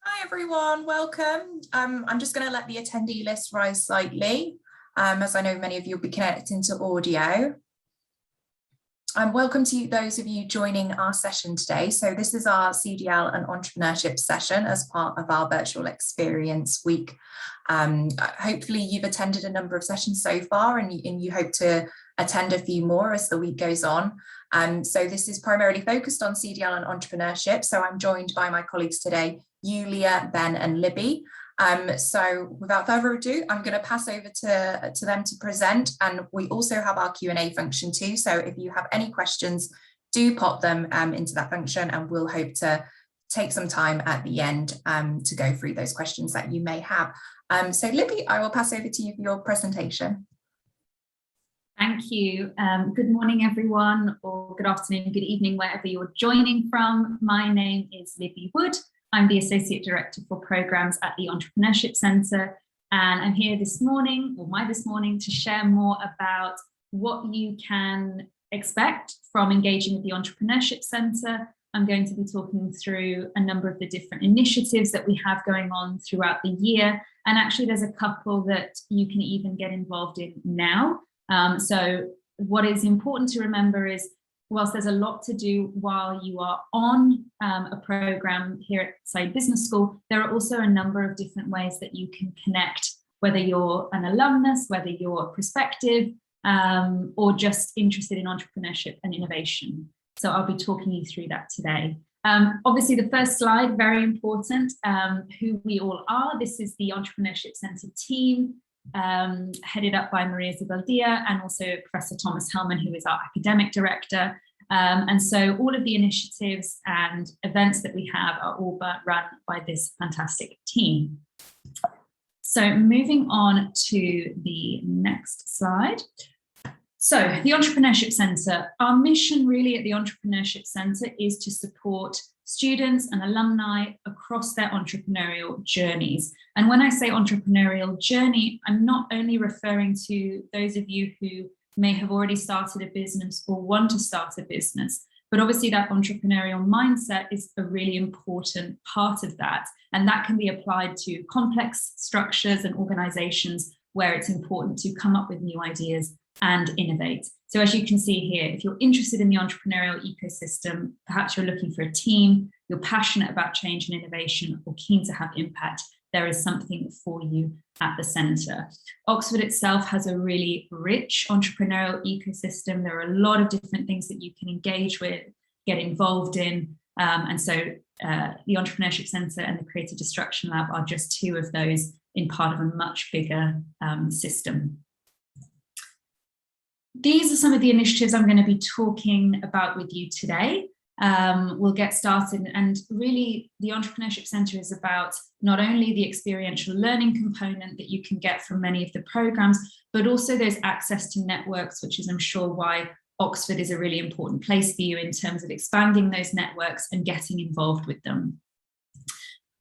Hi everyone, welcome. I'm just going to let the attendee list rise slightly, as I know many of you will be connecting to audio. Welcome to those of you joining our session today. So this is our CDL and entrepreneurship session as part of our virtual experience week. Hopefully you've attended a number of sessions so far and you hope to attend a few more as the week goes on. So this is primarily focused on CDL and entrepreneurship. So I'm joined by my colleagues today, Yulia, Ben and Libby. So without further ado, I'm going to pass over to them to present, and we also have our Q&A function too. So if you have any questions, do pop them into that function, and we'll hope to take some time at the end to go through those questions that you may have. So Libby, I will pass over to you for your presentation. Thank you. Good morning, everyone, or good afternoon, good evening, wherever you're joining from. My name is Libby Wood. I'm the Associate Director for Programs at the Entrepreneurship Centre, and I'm here this morning, to share more about what you can expect from engaging with the Entrepreneurship Centre. I'm going to be talking through a number of the different initiatives that we have going on throughout the year, and actually there's a couple that you can even get involved in now. So what is important to remember is, whilst there's a lot to do while you are on a program here at Saïd Business School, there are also a number of different ways that you can connect, whether you're an alumnus, whether you're prospective, or just interested in entrepreneurship and innovation. So I'll be talking you through that today. Obviously, the first slide, very important, who we all are. This is the Entrepreneurship Centre team, headed up by Maria Zibaldia and also Professor Thomas Hellman, who is our academic director. And so all of the initiatives and events that we have are all run by this fantastic team. So moving on to the next slide. So the Entrepreneurship Centre, our mission really at the Entrepreneurship Centre is to support students and alumni across their entrepreneurial journeys. And when I say entrepreneurial journey, I'm not only referring to those of you who may have already started a business or want to start a business, but obviously that entrepreneurial mindset is a really important part of that. And that can be applied to complex structures and organizations where it's important to come up with new ideas and innovate. So as you can see here, if you're interested in the entrepreneurial ecosystem, perhaps you're looking for a team, you're passionate about change and innovation, or keen to have impact, there is something for you at the centre. Oxford itself has a really rich entrepreneurial ecosystem. There are a lot of different things that you can engage with, get involved in. And so the Entrepreneurship Centre and the Creative Destruction Lab are just two of those in part of a much bigger system. These are some of the initiatives I'm going to be talking about with you today. We'll get started, and really the Entrepreneurship Centre is about not only the experiential learning component that you can get from many of the programs, but also there's access to networks, which is, I'm sure, why Oxford is a really important place for you in terms of expanding those networks and getting involved with them.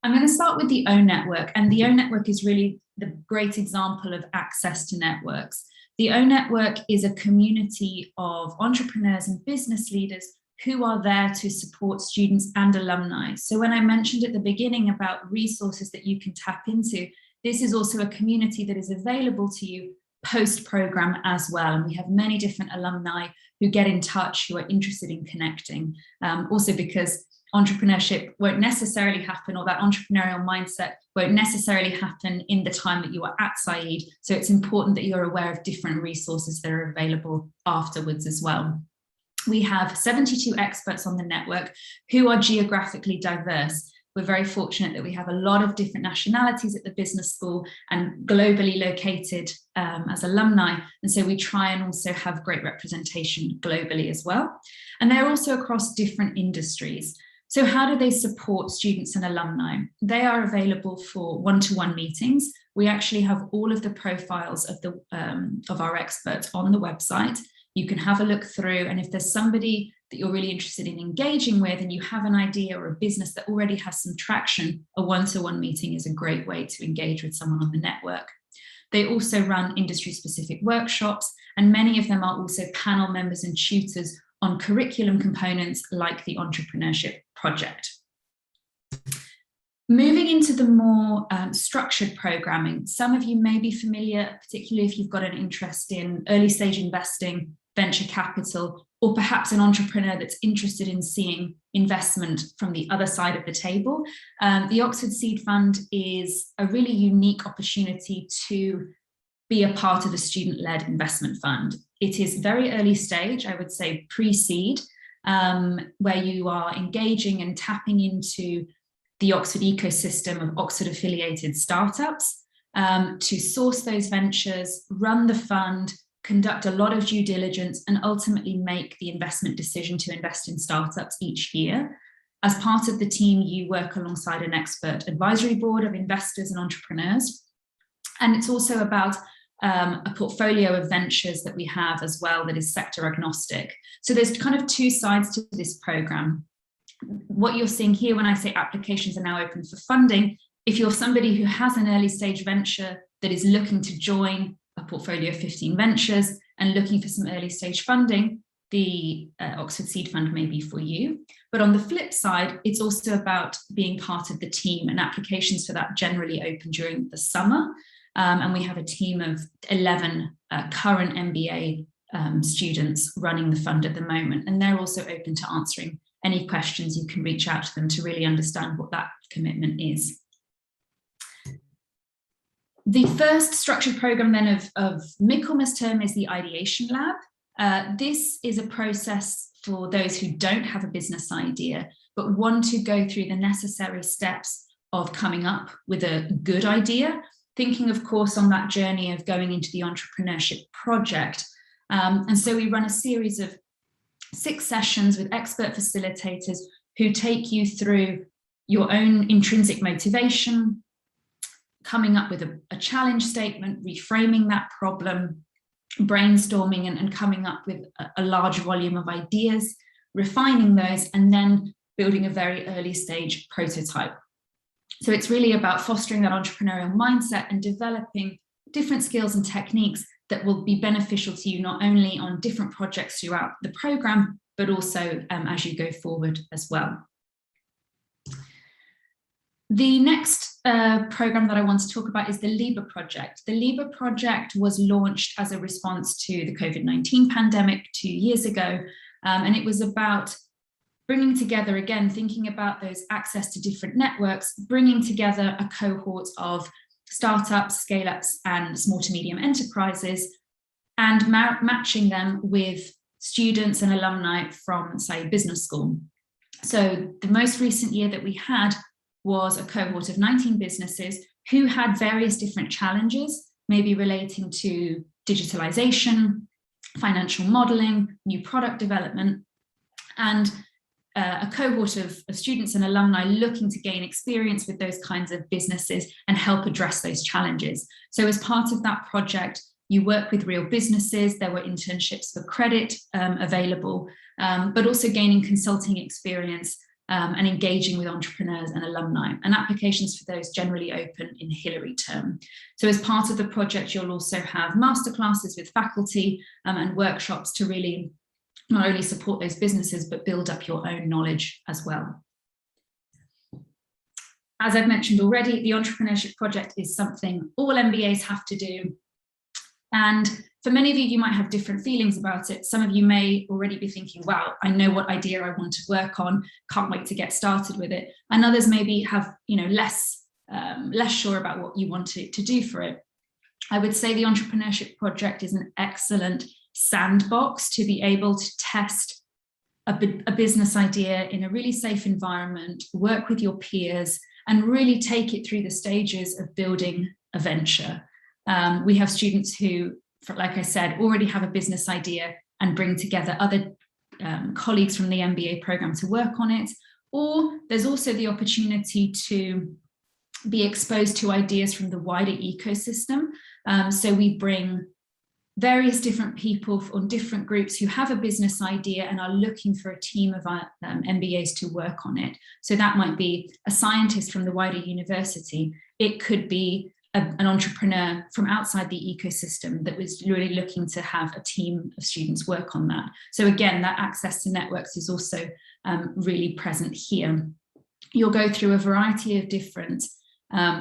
I'm going to start with the O Network, and the O Network is really the great example of access to networks. The O Network is a community of entrepreneurs and business leaders who are there to support students and alumni. So when I mentioned at the beginning about resources that you can tap into, this is also a community that is available to you post-program as well. And we have many different alumni who get in touch, who are interested in connecting. Also because entrepreneurship won't necessarily happen, or that entrepreneurial mindset won't necessarily happen in the time that you are at Saïd. So it's important that you're aware of different resources that are available afterwards as well. We have 72 experts on the network who are geographically diverse. We're very fortunate that we have a lot of different nationalities at the business school and globally located as alumni. And so we try and also have great representation globally as well. And they're also across different industries. So how do they support students and alumni? They are available for one-to-one meetings. We actually have all of the profiles of our experts on the website. You can have a look through, and if there's somebody that you're really interested in engaging with and you have an idea or a business that already has some traction, a one-to-one meeting is a great way to engage with someone on the network. They also run industry-specific workshops, and many of them are also panel members and tutors on curriculum components like the Entrepreneurship Project. Moving into the more structured programming, some of you may be familiar, particularly if you've got an interest in early stage investing, venture capital, or perhaps an entrepreneur that's interested in seeing investment from the other side of the table. The Oxford Seed Fund is a really unique opportunity to be a part of a student-led investment fund. It is very early stage, I would say pre-seed, where you are engaging and tapping into the Oxford ecosystem of Oxford-affiliated startups to source those ventures, run the fund, conduct a lot of due diligence, and ultimately make the investment decision to invest in startups each year. As part of the team, you work alongside an expert advisory board of investors and entrepreneurs. And it's also about a portfolio of ventures that we have as well that is sector agnostic. So there's kind of two sides to this program. What you're seeing here when I say applications are now open for funding, if you're somebody who has an early stage venture that is looking to join a portfolio of 15 ventures and looking for some early stage funding, the Oxford Seed Fund may be for you. But on the flip side, it's also about being part of the team, and applications for that generally open during the summer. And we have a team of 11 current MBA students running the fund at the moment, and they're also open to answering any questions. You can reach out to them to really understand what that commitment is. The first structured program then of Michaelmas term is the Ideation Lab. This is a process for those who don't have a business idea, but want to go through the necessary steps of coming up with a good idea, thinking, of course, on that journey of going into the entrepreneurship project. And so we run a series of 6 sessions with expert facilitators who take you through your own intrinsic motivation, coming up with a challenge statement, reframing that problem, brainstorming and coming up with a large volume of ideas, refining those, and then building a very early stage prototype. So it's really about fostering that entrepreneurial mindset and developing different skills and techniques that will be beneficial to you not only on different projects throughout the program, but also as you go forward as well. The next program that I want to talk about is the LIBA project. The LIBA project was launched as a response to the COVID-19 pandemic 2 years ago, and it was about bringing together, again, thinking about those access to different networks, bringing together a cohort of startups, scale-ups, and small to medium enterprises, and matching them with students and alumni from, say, business school. So the most recent year that we had was a cohort of 19 businesses who had various different challenges, maybe relating to digitalization, financial modeling, new product development, and a cohort of students and alumni looking to gain experience with those kinds of businesses and help address those challenges. So as part of that project, you work with real businesses. There were internships for credit available, but also gaining consulting experience and engaging with entrepreneurs and alumni. And applications for those generally open in Hillary term. So as part of the project, you'll also have masterclasses with faculty and workshops to really not only support those businesses, but build up your own knowledge as well. As I've mentioned already, the entrepreneurship project is something all MBAs have to do. And for many of you, you might have different feelings about it. Some of you may already be thinking, wow, I know what idea I want to work on, can't wait to get started with it. And others maybe have, less sure about what you want to do for it. I would say the entrepreneurship project is an excellent sandbox to be able to test a business idea in a really safe environment, work with your peers, and really take it through the stages of building a venture. We have students who, like I said, already have a business idea and bring together other colleagues from the MBA program to work on it. Or there's also the opportunity to be exposed to ideas from the wider ecosystem. So we bring various different people on different groups who have a business idea and are looking for a team of MBAs to work on it. So that might be a scientist from the wider university. It could be an entrepreneur from outside the ecosystem that was really looking to have a team of students work on that. So again, that access to networks is also really present here. you'll go through a variety of different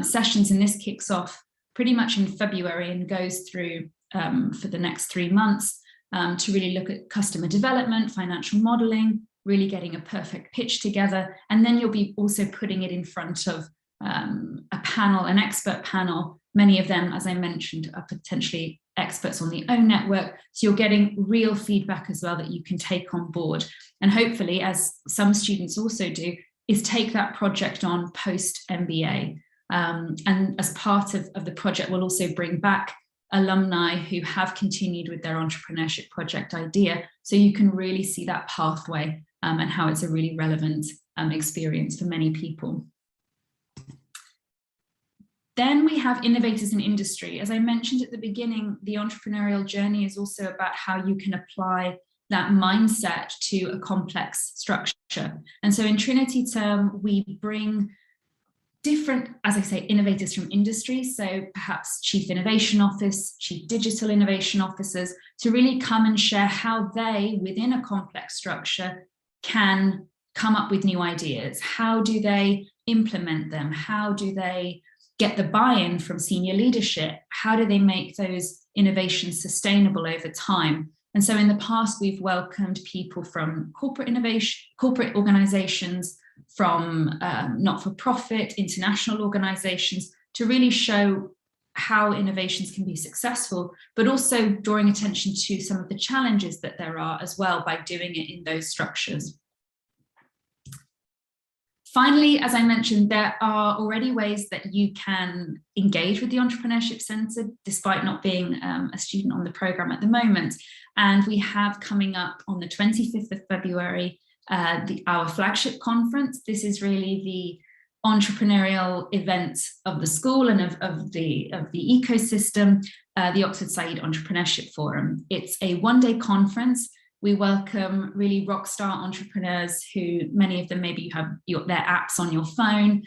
sessions, and this kicks off pretty much in February and goes through for the next 3 months to really look at customer development, financial modeling, really getting a perfect pitch together. And then you'll be also putting it in front of a panel, an expert panel. Many of them, as I mentioned, are potentially experts on the own network. So you're getting real feedback as well that you can take on board. And hopefully, as some students also do, is take that project on post MBA. And as part of the project, we'll also bring back alumni who have continued with their entrepreneurship project idea. So you can really see that pathway and how it's a really relevant experience for many people. Then we have innovators in industry. As I mentioned at the beginning, the entrepreneurial journey is also about how you can apply that mindset to a complex structure. And so in Trinity Term, we bring different, as I say, innovators from industry. So perhaps Chief Innovation Office, Chief Digital Innovation Officers, to really come and share how they, within a complex structure, can come up with new ideas. How do they implement them? How do they get the buy-in from senior leadership? How do they make those innovations sustainable over time? And so in the past, we've welcomed people from corporate innovation, corporate organizations, from not-for-profit, international organizations, to really show how innovations can be successful, but also drawing attention to some of the challenges that there are as well by doing it in those structures. Finally, as I mentioned, there are already ways that you can engage with the Entrepreneurship Centre, despite not being a student on the programme at the moment. And we have coming up on the 25th of February, our flagship conference. This is really the entrepreneurial event of the school and of the ecosystem, the Oxford Said Entrepreneurship Forum. It's a one-day conference. We welcome really rock star entrepreneurs who, many of them, maybe you have their apps on your phone,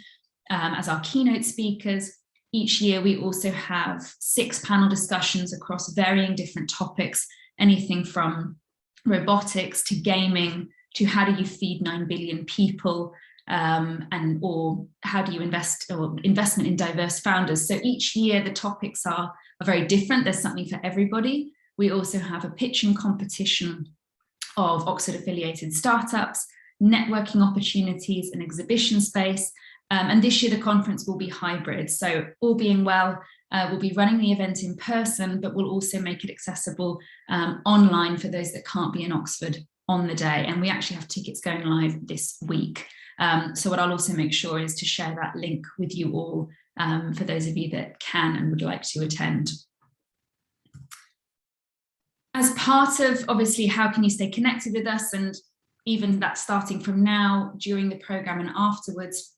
as our keynote speakers. Each year, we also have 6 panel discussions across varying different topics, anything from robotics to gaming, to how do you feed 9 billion people, or how do you investment in diverse founders. So each year the topics are very different. There's something for everybody. We also have a pitching competition of Oxford affiliated startups, networking opportunities, and exhibition space. And this year the conference will be hybrid. So all being well, we'll be running the event in person, but we'll also make it accessible online for those that can't be in Oxford on the day. And we actually have tickets going live this week. So what I'll also make sure is to share that link with you all for those of you that can and would like to attend. As part of, obviously, how can you stay connected with us, and even that starting from now, during the programme and afterwards,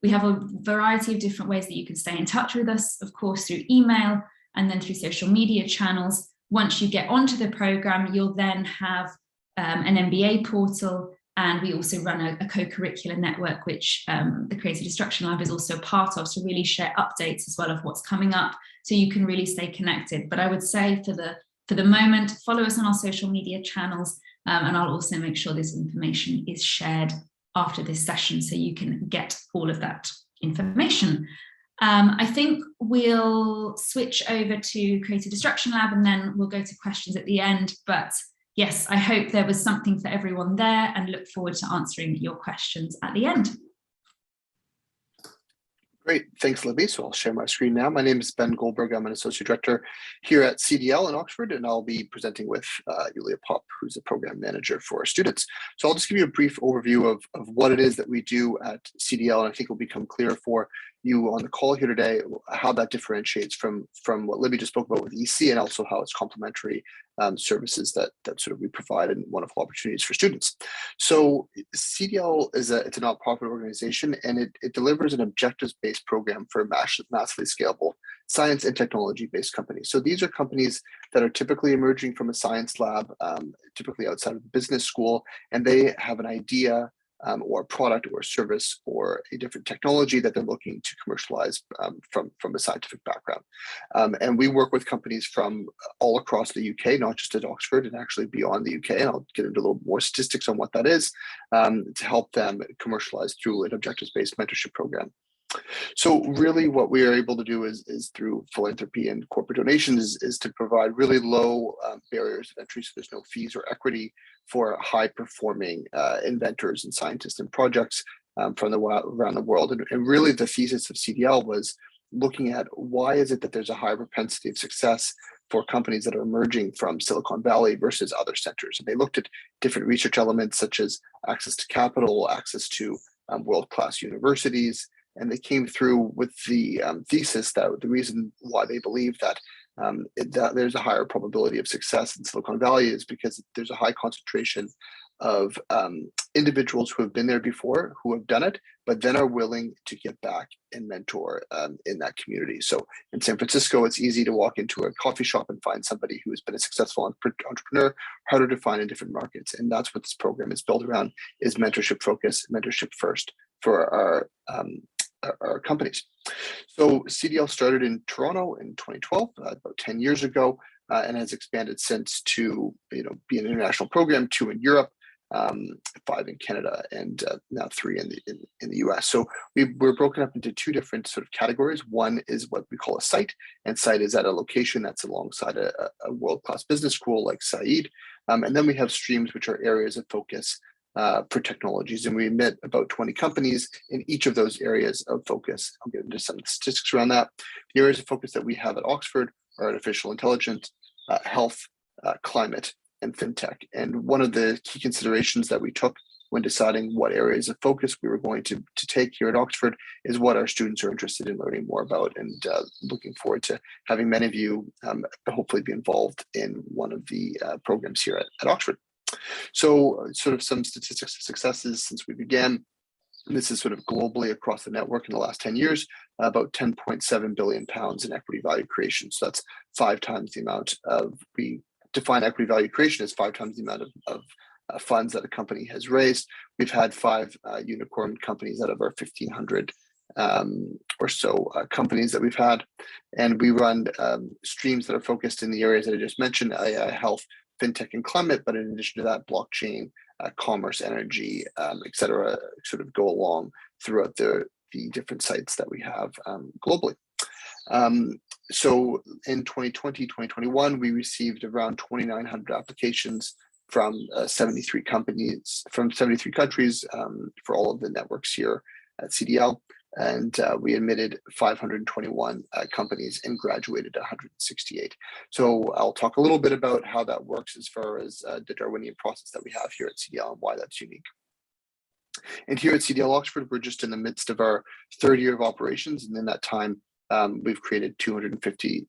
we have a variety of different ways that you can stay in touch with us, of course, through email and then through social media channels. Once you get onto the programme, you'll then have an MBA portal, and we also run a co-curricular network, which the Creative Destruction Lab is also a part of, to really share updates as well of what's coming up, so you can really stay connected. But I would say for the moment, follow us on our social media channels, and I'll also make sure this information is shared after this session so you can get all of that information. I think we'll switch over to Creative Destruction Lab and then we'll go to questions at the end. But yes, I hope there was something for everyone there, and look forward to answering your questions at the end. Great, thanks, Libby. So I'll share my screen now. My name is Ben Goldberg. I'm an associate director here at CDL in Oxford, and I'll be presenting with Yulia Pop, who's a program manager for our students. So I'll just give you a brief overview of what it is that we do at CDL, and I think it will become clear for you on the call here today how that differentiates from what Libby just spoke about with EC, and also how it's complementary services that sort of we provide and wonderful opportunities for students. So CDL it's a nonprofit organization, and it delivers an objectives-based program for massively scalable science and technology-based companies. So these are companies that are typically emerging from a science lab, typically outside of the business school, and they have an idea or a product or a service or a different technology that they're looking to commercialize from a scientific background. And we work with companies from all across the UK, not just at Oxford, and actually beyond the UK. And I'll get into a little more statistics on what that is, to help them commercialize through an objectives-based mentorship program. So really what we are able to do is through philanthropy and corporate donations is to provide really low barriers of entry, so there's no fees or equity for high performing inventors and scientists and projects from around the world. And really the thesis of CDL was looking at why is it that there's a high propensity of success for companies that are emerging from Silicon Valley versus other centers. And they looked at different research elements such as access to capital, access to world-class universities, and they came through with the thesis that the reason why they believe that that there's a higher probability of success in Silicon Valley is because there's a high concentration of individuals who have been there before, who have done it, but then are willing to get back and mentor in that community. So in San Francisco, it's easy to walk into a coffee shop and find somebody who has been a successful entrepreneur, harder to find in different markets. And that's what this program is built around, is mentorship focus, mentorship first for our companies. So CDL started in Toronto in 2012, about 10 years ago, and has expanded since to be an international program, 2 in Europe, 5 in Canada, and now 3 in the US. So we're broken up into 2 different sort of categories. One is what we call a site, and site is at a location that's alongside a world-class business school like Said. And then we have streams, which are areas of focus for technologies, and we met about 20 companies in each of those areas of focus. I'll get into some statistics around that. The areas of focus that we have at Oxford are artificial intelligence, health, climate, and fintech. And one of the key considerations that we took when deciding what areas of focus we were going to take here at Oxford is what our students are interested in learning more about, and looking forward to having many of you hopefully be involved in one of the programs here at Oxford. So sort of some statistics of successes since we began. This is sort of globally across the network in the last 10 years, about 10.7 billion pounds in equity value creation. So that's 5 times the amount of, we define equity value creation as 5 times the amount of funds that a company has raised. We've had 5 unicorn companies out of our 1,500 or so companies that we've had. And we run streams that are focused in the areas that I just mentioned, AI, health, fintech, and climate, but in addition to that, blockchain, commerce, energy, et cetera, sort of go along throughout the different sites that we have globally. So in 2020, 2021, we received around 2,900 applications from 73 companies, from 73 countries for all of the networks here at CDL. And we admitted 521 companies and graduated 168. So I'll talk a little bit about how that works as far as the Darwinian process that we have here at CDL and why that's unique. And here at CDL Oxford, we're just in the midst of our 3rd year of operations. And in that time, we've created 250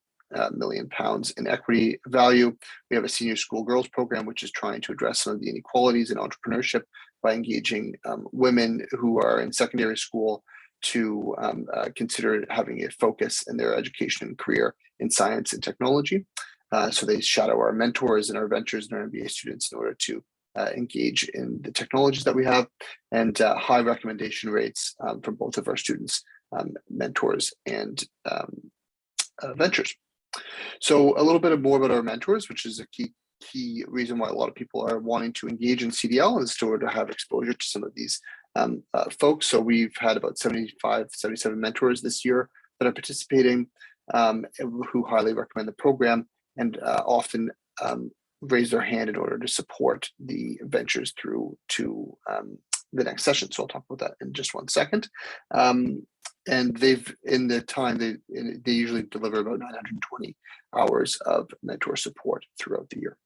million pounds in equity value. We have a senior school girls program, which is trying to address some of the inequalities in entrepreneurship by engaging women who are in secondary school to consider having a focus in their education and career in science and technology. So they shadow our mentors and our ventures and our MBA students in order to engage in the technologies that we have, and high recommendation rates from both of our students, mentors, and ventures. So a little bit more about our mentors, which is a key reason why a lot of people are wanting to engage in CDL, is in order to have exposure to some of these folks. So we've had about 75, 77 mentors this year that are participating, who highly recommend the program and often raise their hand in order to support the ventures through to the next session. So I'll talk about that in just one second. And they've, in the time, they usually deliver about 920 hours of mentor support throughout the year.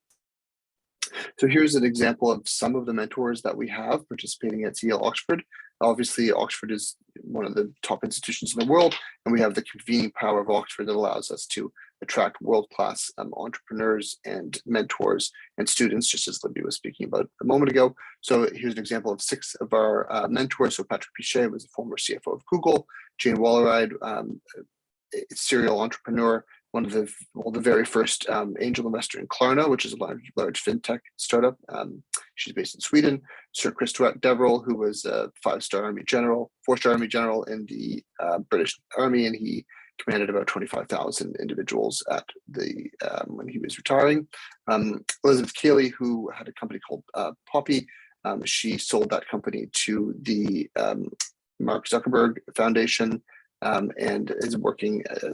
So here's an example of some of the mentors that we have participating at CDL Oxford. Obviously, Oxford is one of the top institutions in the world, and we have the convening power of Oxford that allows us to attract world-class entrepreneurs and mentors and students, just as Libby was speaking about a moment ago. So here's an example of 6 of our mentors. So Patrick Pichet was the former CFO of Google. Jane Walleride, serial entrepreneur, one of the very first angel investor in Klarna, which is a large fintech startup. She's based in Sweden. Sir Christopher Deverell, who was a 4-star Army General in the British Army, and he commanded about 25,000 individuals at the when he was retiring. Elizabeth Cayley, who had a company called Poppy. She sold that company to the Mark Zuckerberg Foundation and is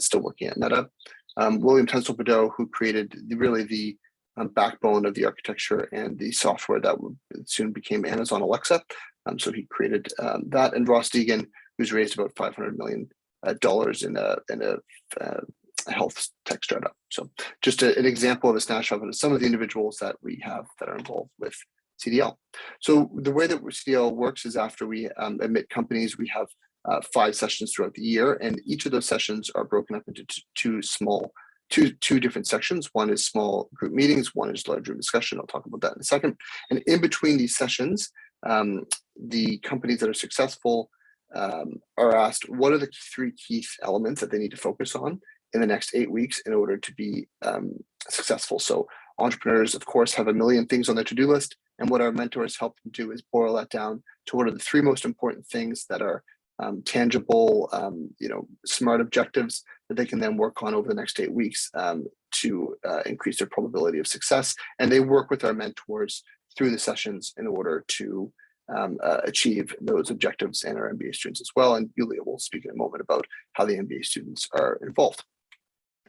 still working at Meta. William Tunstall-Beddoe, who created the backbone of the architecture and the software that soon became Amazon Alexa. So he created that, and Ross Deegan, who's raised about $500 million in a health tech startup. So just an example of a snapshot of some of the individuals that we have that are involved with CDL. So the way that CDL works is after we admit companies, we have 5 sessions throughout the year, and each of those sessions are broken up into two different sections. One is small group meetings, one is large group discussion. I'll talk about that in a second. And in between these sessions, the companies that are successful are asked what are the 3 key elements that they need to focus on in the next 8 weeks in order to be successful. So entrepreneurs, of course, have a million things on their to-do list, and what our mentors help them do is boil that down to what are the 3 most important things that are tangible, smart objectives that they can then work on over the next 8 weeks to increase their probability of success. And they work with our mentors through the sessions in order to achieve those objectives, and our MBA students as well. And Yulia will speak in a moment about how the MBA students are involved.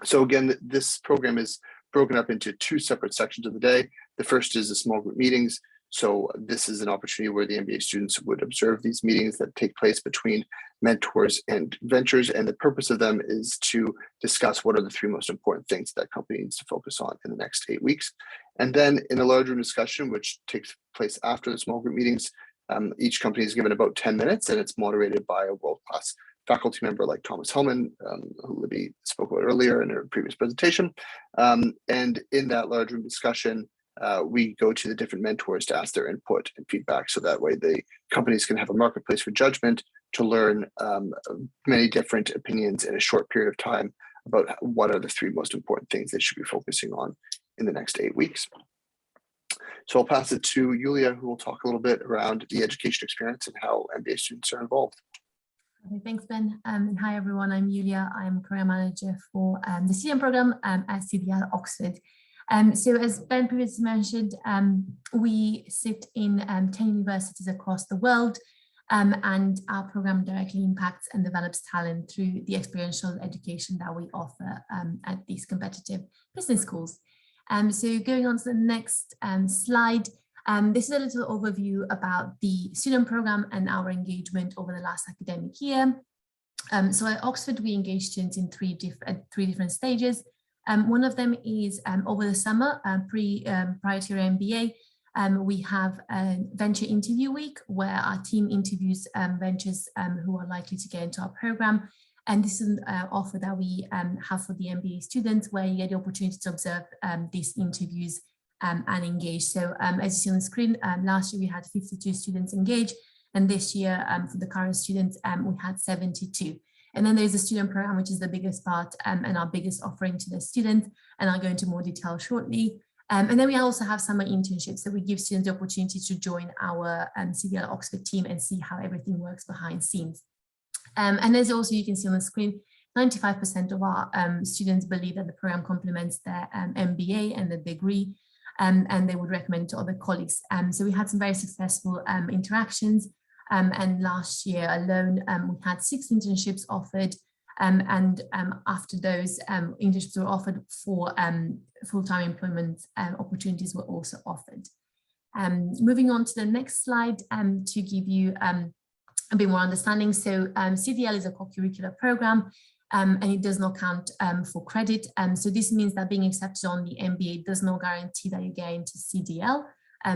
So again, this program is broken up into 2 separate sections of the day. The first is the small group meetings. So this is an opportunity where the MBA students would observe these meetings that take place between mentors and ventures. And the purpose of them is to discuss what are the 3 most important things that company needs to focus on in the next 8 weeks. And then in a large room discussion, which takes place after the small group meetings, each company is given about 10 minutes, and it's moderated by a world-class faculty member like Thomas Hellman, who Libby spoke about earlier in her previous presentation. And in that large room discussion, we go to the different mentors to ask their input and feedback, so that way the companies can have a marketplace for judgment to learn many different opinions in a short period of time about what are the 3 most important things they should be focusing on in the next 8 weeks. So I'll pass it to Yulia, who will talk a little bit around the education experience and how MBA students are involved. Okay, thanks, Ben. And hi, everyone. I'm Yulia. I'm Career Manager for the CM program at CDL Oxford. So as Ben previously mentioned, we sit in 10 universities across the world, and our program directly impacts and develops talent through the experiential education that we offer at these competitive business schools. So going on to the next slide, this is a little overview about the student program and our engagement over the last academic year. So at Oxford, we engage students in three different stages. One of them is over the summer, prior to your MBA, we have a venture interview week where our team interviews ventures who are likely to get into our program. And this is an offer that we have for the MBA students, where you get the opportunity to observe these interviews and engage. So as you see on the screen, last year we had 52 students engage, and this year for the current students, we had 72. And then there's a student program, which is the biggest part and our biggest offering to the students, and I'll go into more detail shortly. And then we also have summer internships, so we give students the opportunity to join our CDL Oxford team and see how everything works behind scenes. And there's also, you can see on the screen, 95% of our students believe that the program complements their MBA and the degree, and they would recommend it to other colleagues. So we had some very successful interactions, and last year alone, we had 6 internships offered, and after those internships were offered, for full-time employment opportunities were also offered. Moving on to the next slide to give you a bit more understanding. So CDL is a co-curricular program, and it does not count for credit. So this means that being accepted on the MBA does not guarantee that you get into CDL.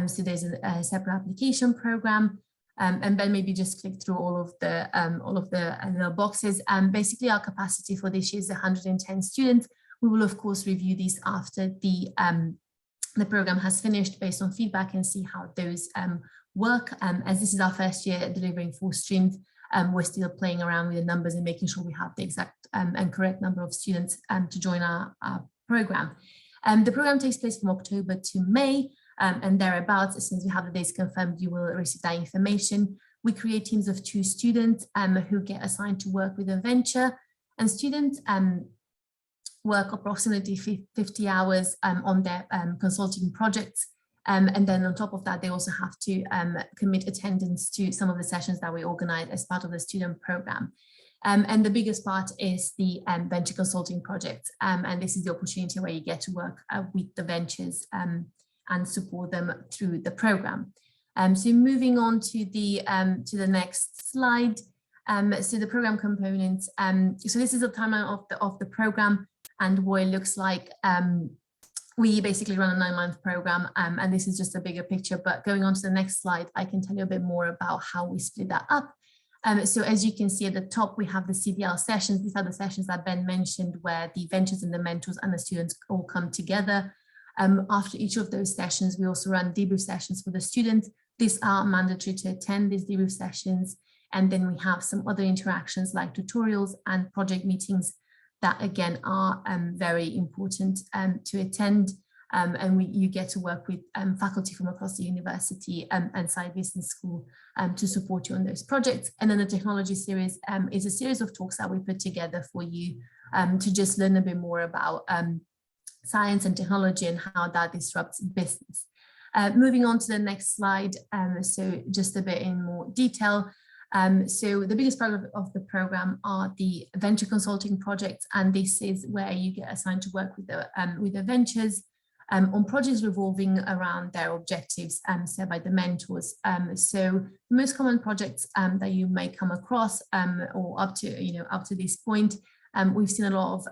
So there's a separate application program, and then maybe just click through all of the little boxes. Basically, our capacity for this year is 110 students. We will of course review these after the program has finished based on feedback and see how those work. As this is our first year delivering 4 streams, we're still playing around with the numbers and making sure we have the exact and correct number of students to join our program. The program takes place from October to May, and thereabouts. As soon as we have the dates confirmed, you will receive that information. We create teams of 2 students who get assigned to work with a venture, and students work approximately 50 hours on their consulting projects. And then on top of that, they also have to commit attendance to some of the sessions that we organize as part of the student program. And the biggest part is the venture consulting project. And this is the opportunity where you get to work with the ventures and support them through the program. So moving on to the next slide. So the program components. So this is the timeline of the program and what it looks like. We basically run a 9-month program, and this is just a bigger picture. But going on to the next slide, I can tell you a bit more about how we split that up. So as you can see at the top, we have the CDL sessions. These are the sessions that Ben mentioned, where the ventures and the mentors and the students all come together. After each of those sessions, we also run debrief sessions for the students. These are mandatory to attend these debrief sessions. And then we have some other interactions like tutorials and project meetings that again are very important to attend. And you get to work with faculty from across the university and side business school to support you on those projects. And then the technology series is a series of talks that we put together for you to just learn a bit more about science and technology and how that disrupts business. Moving on to the next slide, so just a bit in more detail. So the biggest part of the program are the venture consulting projects, and this is where you get assigned to work with the ventures on projects revolving around their objectives set by the mentors. So the most common projects that you may come across, or up to this point, we've seen a lot of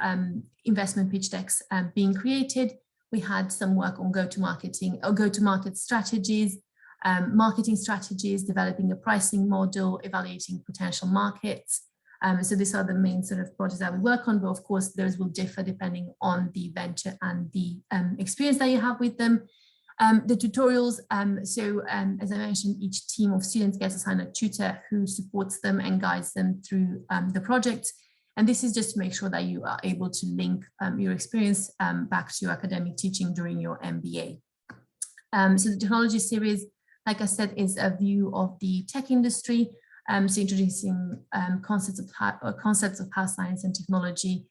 investment pitch decks being created. We had some work on go-to-market strategies, marketing strategies, developing a pricing model, evaluating potential markets. So these are the main sort of projects that we work on, but of course those will differ depending on the venture and the experience that you have with them. The tutorials, as I mentioned, each team of students gets assigned a tutor who supports them and guides them through the project. And this is just to make sure that you are able to link your experience back to your academic teaching during your MBA. So the technology series, like I said, is a view of the tech industry. So introducing concepts of how science and technology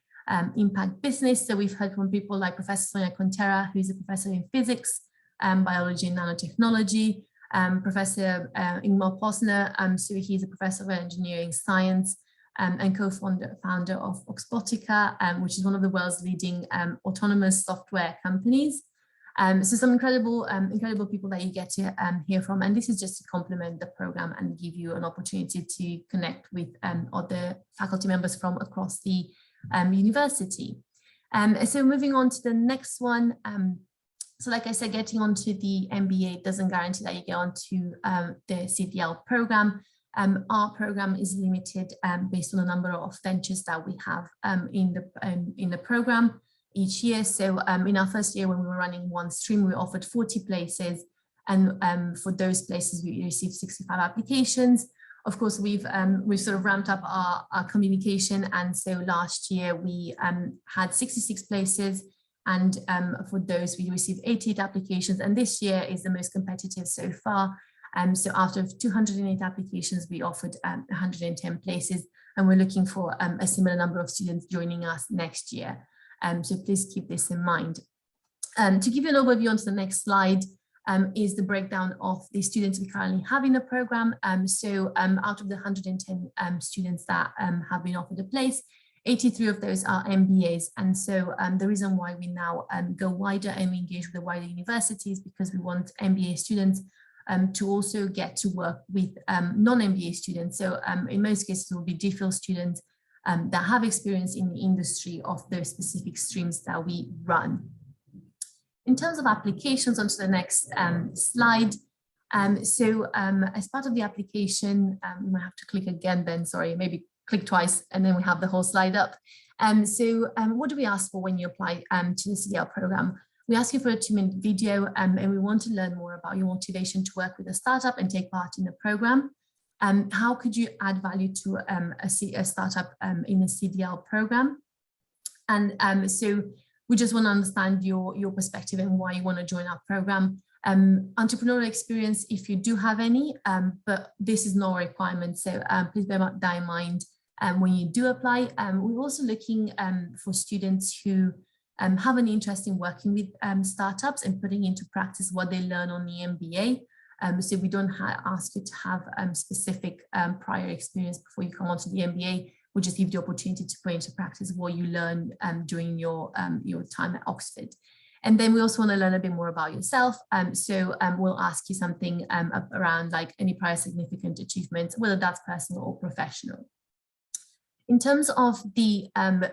impact business. So we've heard from people like Professor Sonia Contera, who's a professor in physics, biology and nanotechnology, Professor Ingmar Posner, so he's a professor of engineering science and co-founder of Oxbotica, which is one of the world's leading autonomous software companies. So some incredible people that you get to hear from, and this is just to complement the program and give you an opportunity to connect with other faculty members from across the university. So moving on to the next one. So like I said, getting onto the MBA doesn't guarantee that you get onto the CDL program. Our program is limited based on the number of ventures that we have in the program each year. So in our first year, when we were running one stream, we offered 40 places, and for those places we received 65 applications. Of course, we've sort of ramped up our communication, and so last year we had 66 places, and for those we received 88 applications, and this year is the most competitive so far. So after 208 applications, we offered 110 places, and we're looking for a similar number of students joining us next year. So please keep this in mind. To give you an overview onto the next slide is the breakdown of the students we currently have in the program. So out of the 110 students that have been offered a place, 83 of those are MBAs. And so the reason why we now go wider and we engage with the wider universities, because we want MBA students to also get to work with non-MBA students. So in most cases, it will be DPhil students that have experience in the industry of those specific streams that we run. In terms of applications, onto the next slide. As part of the application, you might have to click again, Ben, sorry, maybe click twice, and then we have the whole slide up. What do we ask for when you apply to the CDL program? We ask you for a 2-minute video, and we want to learn more about your motivation to work with a startup and take part in the program. How could you add value to a startup in a CDL program? And so we just want to understand your perspective and why you want to join our program. Entrepreneurial experience, if you do have any, but this is no requirement. So please bear that in mind when you do apply. We're also looking for students who have an interest in working with startups and putting into practice what they learn on the MBA. So we don't ask you to have specific prior experience before you come onto the MBA. We just give you the opportunity to put into practice what you learn during your time at Oxford. And then we also want to learn a bit more about yourself. So we'll ask you something around like any prior significant achievements, whether that's personal or professional. In terms of the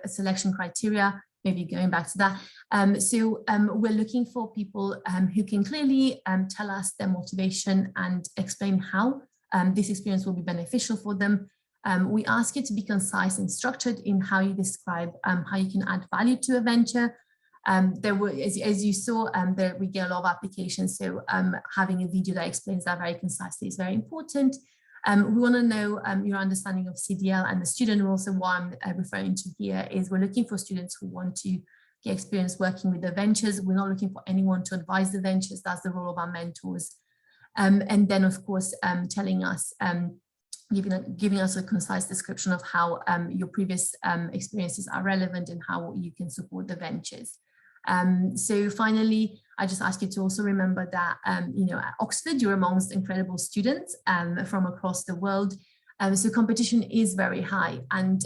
selection criteria, maybe going back to that. We're looking for people who can clearly tell us their motivation and explain how this experience will be beneficial for them. We ask you to be concise and structured in how you describe how you can add value to a venture. There were, as you saw, we get a lot of applications, so having a video that explains that very concisely is very important. We want to know your understanding of CDL and the student role. So what I'm referring to here is we're looking for students who want to get experience working with the ventures. We're not looking for anyone to advise the ventures. That's the role of our mentors. And then, of course, telling us, giving us a concise description of how your previous experiences are relevant and how you can support the ventures. So finally, I just ask you to also remember that, at Oxford, you're amongst incredible students from across the world. So competition is very high, and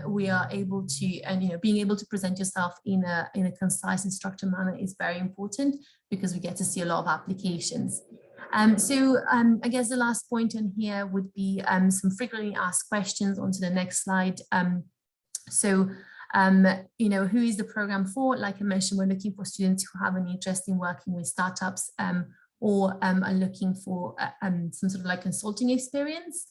we are able to, being able to present yourself in a concise and structured manner is very important because we get to see a lot of applications. I guess the last point in here would be some frequently asked questions. Onto the next slide. Who is the program for? Like I mentioned, we're looking for students who have an interest in working with startups or are looking for some sort of like consulting experience.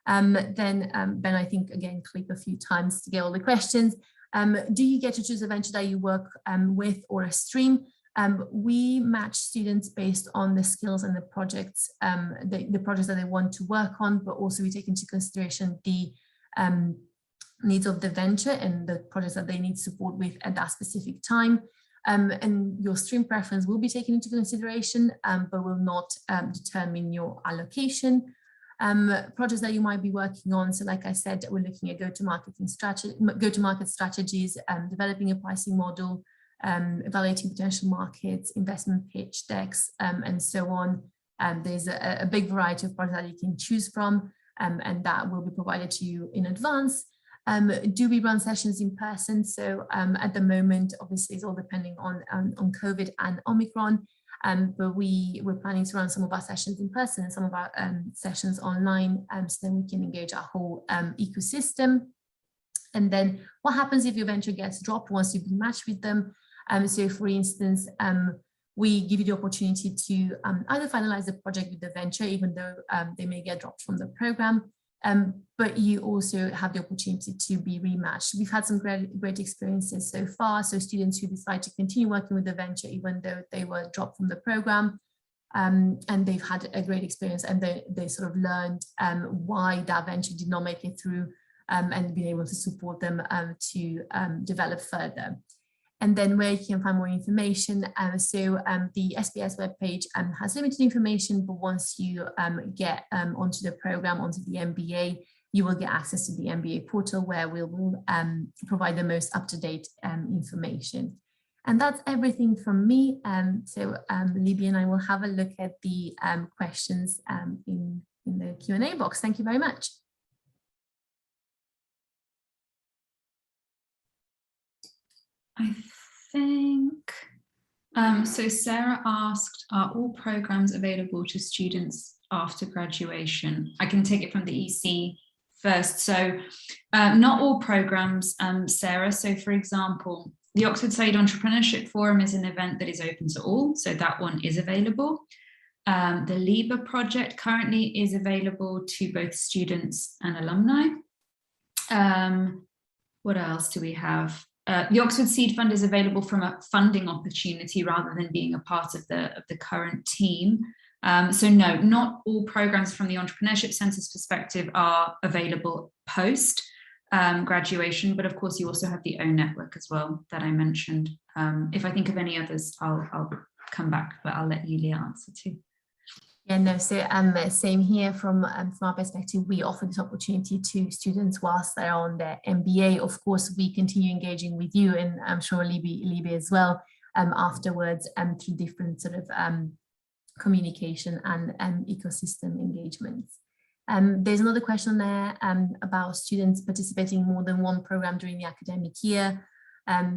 Ben, I think, again, click a few times to get all the questions. Do you get to choose a venture that you work with or a stream? We match students based on the skills and the projects, the projects that they want to work on, but also we take into consideration the needs of the venture and the projects that they need support with at that specific time. And your stream preference will be taken into consideration, but will not determine your allocation. Projects that you might be working on. So like I said, we're looking at go-to-market strategies, developing a pricing model, evaluating potential markets, investment pitch decks, and so on. There's a big variety of projects that you can choose from, and that will be provided to you in advance. Do we run sessions in person? So at the moment, obviously, it's all depending on COVID and Omicron, but we're planning to run some of our sessions in person and some of our sessions online, so then we can engage our whole ecosystem. And then what happens if your venture gets dropped once you've been matched with them? So for instance, we give you the opportunity to either finalize the project with the venture, even though they may get dropped from the program, but you also have the opportunity to be rematched. We've had some great experiences so far. So students who decide to continue working with the venture, even though they were dropped from the program, and they've had a great experience, and they sort of learned why that venture did not make it through, and being able to support them to develop further. And then where you can find more information. The SBS webpage has limited information, but once you get onto the program, onto the MBA, you will get access to the MBA portal where we will provide the most up-to-date information. And that's everything from me. Libby and I will have a look at the questions in the Q&A box. Thank you very much. I think, so Sarah asked, are all programs available to students after graduation? I can take it from the EC first. So not all programs, Sarah. So for example, the Oxford Saïd Entrepreneurship Forum is an event that is open to all. So that one is available. The LIBA project currently is available to both students and alumni. What else do we have? The Oxford Seed Fund is available from a funding opportunity rather than being a part of the current team. So no, not all programs from the Entrepreneurship Centre's perspective are available post graduation, but of course you also have the O network as well that I mentioned. If I think of any others, I'll come back, but I'll let Yulia answer too. Yeah, no, so same here from our perspective, we offer this opportunity to students whilst they're on their MBA. Of course, we continue engaging with you, and I'm sure Libby as well, afterwards, through different sort of communication and ecosystem engagements. There's another question there about students participating in more than one program during the academic year.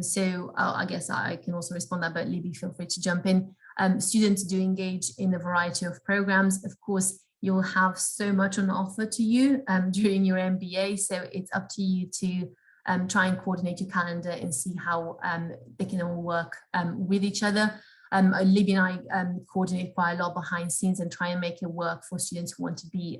So I guess I can also respond to that, but Libby, feel free to jump in. Students do engage in a variety of programs. Of course, you'll have so much on offer to you during your MBA, so it's up to you to try and coordinate your calendar and see how they can all work with each other. Libby and I coordinate quite a lot behind scenes and try and make it work for students who want to be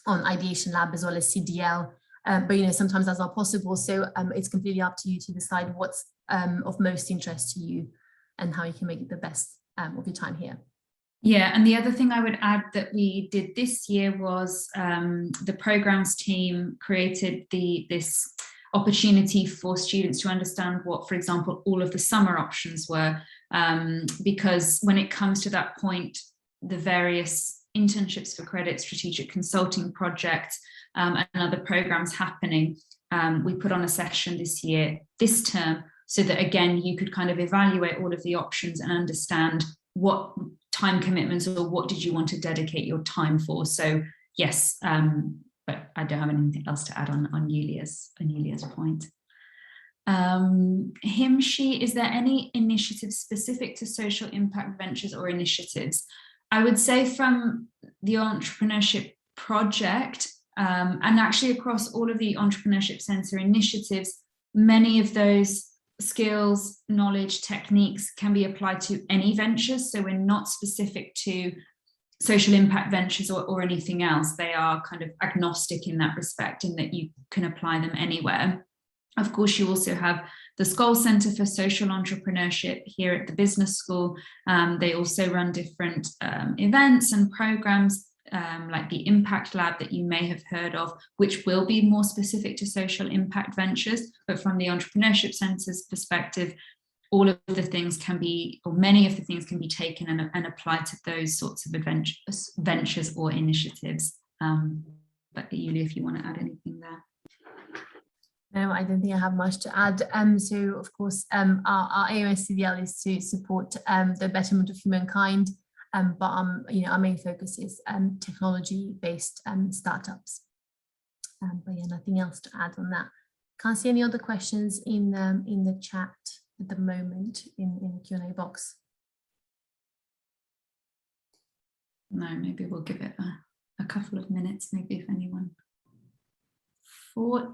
on Ideation Lab as well as CDL. But you know, sometimes that's not possible. So it's completely up to you to decide what's of most interest to you and how you can make it the best of your time here. Yeah, and the other thing I would add that we did this year was the programs team created this opportunity for students to understand what, for example, all of the summer options were, because when it comes to that point, the various internships for credit, strategic consulting projects, and other programs happening, we put on a session this term, so that again, you could kind of evaluate all of the options and understand what time commitments or what did you want to dedicate your time for. So yes, but I don't have anything else to add on Yulia's point. She, is there any initiatives specific to social impact ventures or initiatives? I would say from the entrepreneurship project, and actually across all of the Entrepreneurship Centre initiatives, many of those skills, knowledge, techniques can be applied to any ventures. So we're not specific to social impact ventures or anything else. They are kind of agnostic in that respect, in that you can apply them anywhere. Of course, you also have the Skoll Centre for Social Entrepreneurship here at the Business School. They also run different events and programs like the Impact Lab that you may have heard of, which will be more specific to social impact ventures. But from the Entrepreneurship Centre's perspective, all of the things can be, or many of the things can be taken and applied to those sorts of ventures or initiatives. But Yulia, if you want to add anything there. No, I don't think I have much to add. So of course, our aim as CDL is to support the betterment of humankind. But you know, our main focus is technology-based startups. But yeah, nothing else to add on that. Can't see any other questions in the chat at the moment in the Q&A box. No, maybe we'll give it a couple of minutes, maybe if anyone. For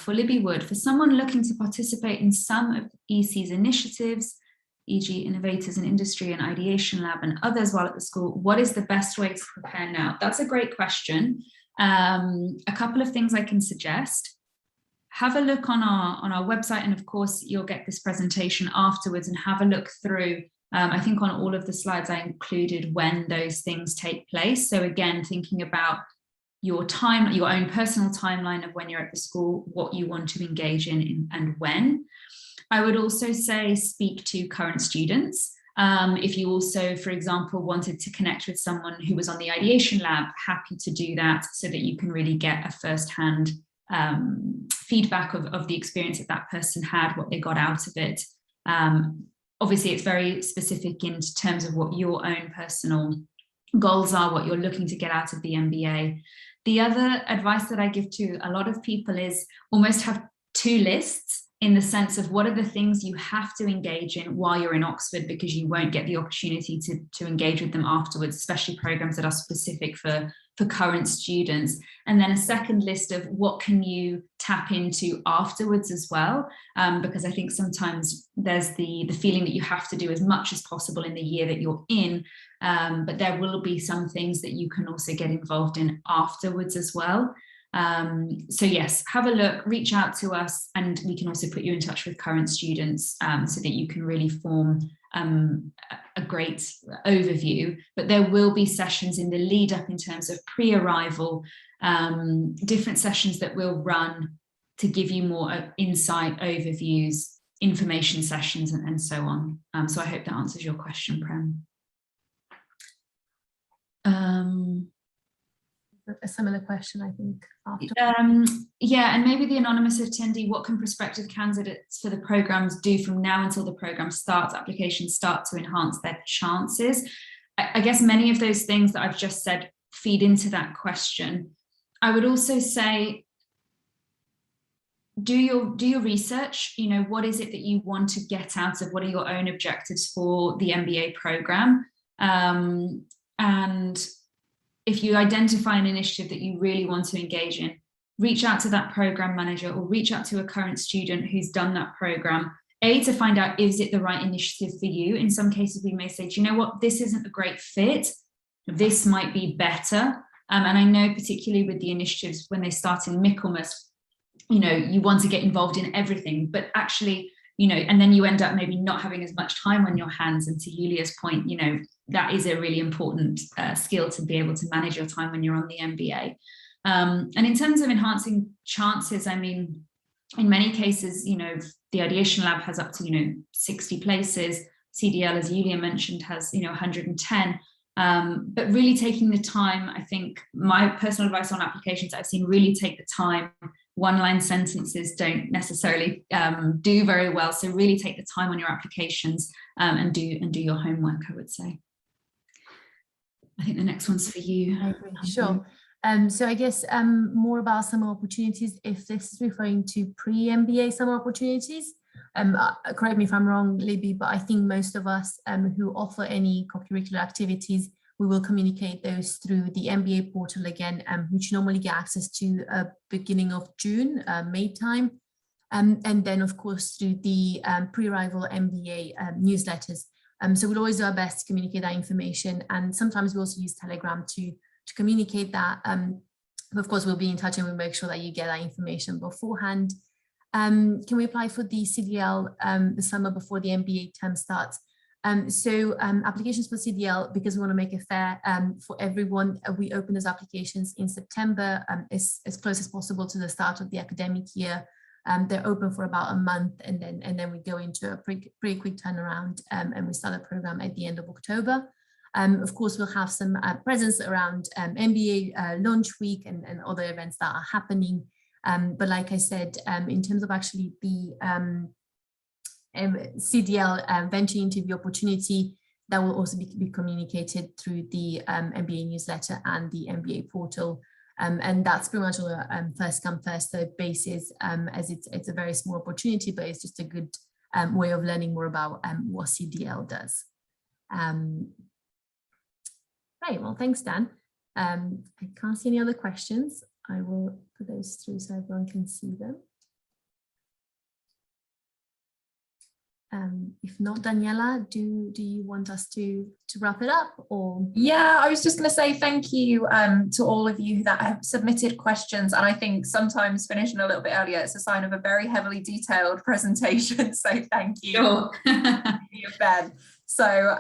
Libby Wood, for someone looking to participate in some of EC's initiatives, e.g. Innovators in Industry and Ideation Lab and others while at the school, what is the best way to prepare now? That's a great question. A couple of things I can suggest. Have a look on our website, and of course you'll get this presentation afterwards, and have a look through. I think on all of the slides I included when those things take place. So again, thinking about your time, your own personal timeline of when you're at the school, what you want to engage in and when. I would also say speak to current students. If you also, for example, wanted to connect with someone who was on the Ideation Lab, happy to do that so that you can really get a first-hand feedback of the experience that person had, what they got out of it. Obviously, it's very specific in terms of what your own personal goals are, what you're looking to get out of the MBA. The other advice that I give to a lot of people is almost have two lists, in the sense of what are the things you have to engage in while you're in Oxford, because you won't get the opportunity to engage with them afterwards, especially programs that are specific for current students. And then a second list of what can you tap into afterwards as well, because I think sometimes there's the feeling that you have to do as much as possible in the year that you're in, but there will be some things that you can also get involved in afterwards as well. So yes, have a look, reach out to us, and we can also put you in touch with current students so that you can really form a great overview. But there will be sessions in the lead up in terms of pre-arrival, different sessions that we'll run to give you more insight, overviews, information sessions and so on. So I hope that answers your question, Prem. A similar question, I think. After. Yeah, and maybe the anonymous attendee, what can prospective candidates for the programs do from now until the program starts, applications start, to enhance their chances? I guess many of those things that I've just said feed into that question. I would also say, do your research. You know, what is it that you want to get out of, what are your own objectives for the MBA program? And if you identify an initiative that you really want to engage in, reach out to that program manager or reach out to a current student who's done that program, to find out, is it the right initiative for you? In some cases, we may say, do you know what, this isn't a great fit, this might be better. And I know particularly with the initiatives, when they start in Michaelmas, you know, you want to get involved in everything, but actually, you know, and then you end up maybe not having as much time on your hands. And to Julia's point, you know, that is a really important skill, to be able to manage your time when you're on the MBA. And in terms of enhancing chances, I mean, in many cases, you know, the Ideation Lab has up to, you know, 60 places. CDL, as Julia mentioned, has, you know, 110. But really taking the time, I think my personal advice on applications I've seen, really take the time. One-line sentences don't necessarily do very well. So really take the time on your applications and do your homework, I would say. I think the next one's for you. I agree. Sure. So I guess more about summer opportunities, if this is referring to pre-MBA summer opportunities, correct me if I'm wrong, Libby, but I think most of us who offer any co-curricular activities, we will communicate those through the MBA portal again, which you normally get access to beginning of June, May time. And then, of course, through the pre-arrival MBA newsletters. So we'll always do our best to communicate that information. And sometimes we also use Telegram to communicate that. But of course, we'll be in touch and we'll make sure that you get that information beforehand. Can we apply for the CDL the summer before the MBA term starts? So applications for CDL, because we want to make it fair for everyone, we open those applications in September, as close as possible to the start of the academic year. They're open for about a month, and then we go into a pretty quick turnaround, and we start the program at the end of October. Of course, we'll have some presence around MBA launch week and other events that are happening. But like I said, in terms of actually the CDL venturing into the opportunity, that will also be communicated through the MBA newsletter and the MBA portal. And that's pretty much on a first come, first served basis, as it's a very small opportunity, but it's just a good way of learning more about what CDL does. Right, well, thanks, Dan. I can't see any other questions. I will put those through so everyone can see them. If not, Daniela, do you want us to wrap it up, or? Yeah, I was just going to say thank you to all of you that have submitted questions, and I think sometimes finishing a little bit earlier, it's a sign of a very heavily detailed presentation, so thank you. Sure. Ben. So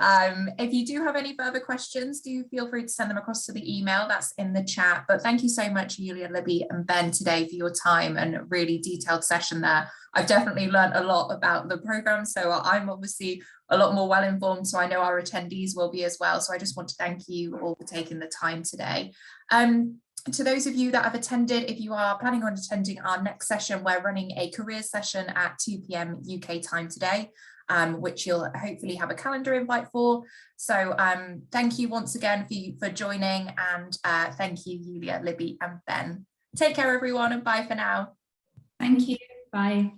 if you do have any further questions, do feel free to send them across to the email that's in the chat. But thank you so much, Julia, Libby and Ben, today for your time and a really detailed session there. I've definitely learned a lot about the program, so I'm obviously a lot more well informed, so I know our attendees will be as well. So I just want to thank you all for taking the time today. To those of you that have attended, if you are planning on attending our next session, we're running a careers session at 2 p.m. UK time today, which you'll hopefully have a calendar invite for. So thank you once again for joining, and thank you, Julia, Libby and Ben. Take care, everyone, and bye for now. Thank you. Bye.